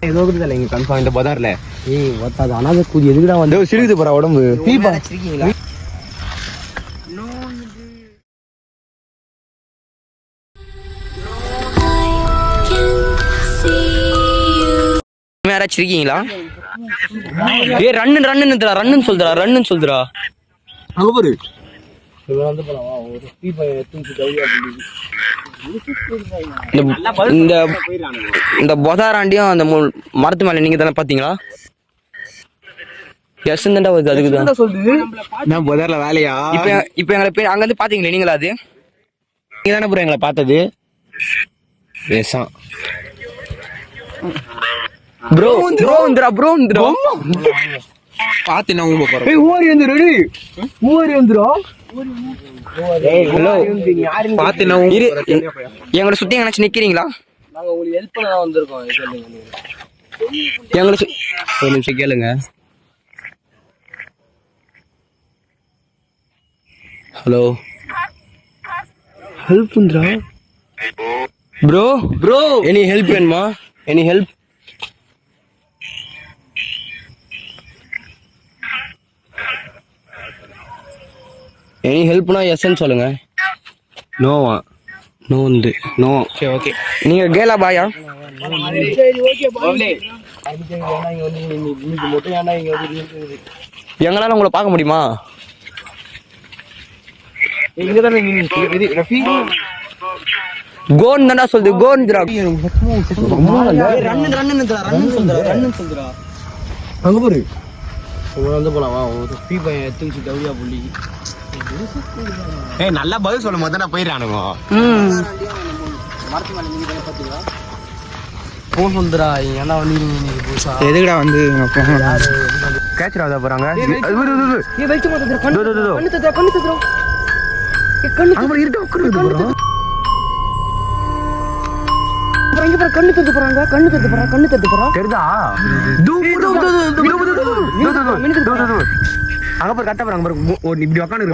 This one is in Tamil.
ஏதோ இருக்குதுல்ல இங்க கன்ஃபார்ம் இந்த பஜார்ல. ஏய் ஒத்தாது அனாத கூதி எதுக்குடா வந்து சிரிக்குது போறா உடம்பு. பீப்பா வச்சிருக்கீங்களா? யாராச்சும் இருக்கீங்களா? ஏ ரன்னு சொல்லுறா. அங்க பாரு. இந்த பொதாராண்டியும் அந்த மரத்து மேல நீங்க தானே பாத்தீங்களா? எஸ் தான்டா வருது. அதுக்குதான் சொல்லுது. நான் பஜார்ல வேலையா? இப்ப எங்களை போய் அங்க இருந்து பாத்தீங்களே நீங்களா? அது நீங்க தானே ப்ரோ எங்களை பார்த்தது? பேசாம் ப்ரோ பாத்து நான் ஊம்ப போறேன். ஏய் ஓரி வந்துரு ஓரி வந்துரு. ஏய் ஹலோ பாத்து நான் இரு. எங்களை சுத்தி எங்கனாச்சும் நிக்கிறீங்களா? நாங்க உங்களுக்கு ஹெல்ப் பண்ண தான் வந்திருக்கோம். எங்களை ஒரு நிமிஷம் கேளுங்க. ஹலோ ஹெல்ப் பண்றா ப்ரோ எனி ஹெல்ப் வேணுமா? Any help? எனி ஹெல்ப்னா எஸ்ன்னு சொல்லுங்க. நோவா? நோ வந்து நோ. சரி ஓகே. நீங்க கேலா பாயா? எங்களால உங்களை பார்க்க முடியுமா? கோன் தான்டா சொல்லுது. கோன்டா ரன்னு சொல்லுடா. அங்க பாரு. வந்து போலாமா? ஒரு பீப்பா எடுத்து தவியா புள்ளி. ஏய் நல்லா பதில் சொல்லும் போது நான் போயிடுறானுங்க. மரத்து மேல நீங்க தானே பாத்தீங்களா? போன் வந்துடா. ஏன்னா வந்து எதுக்குடா வந்து கேட்சர் ஆகுதா போறாங்க. அங்க பாரு கட்ட போறாங்க பாரு. இப்படி உட்காந்து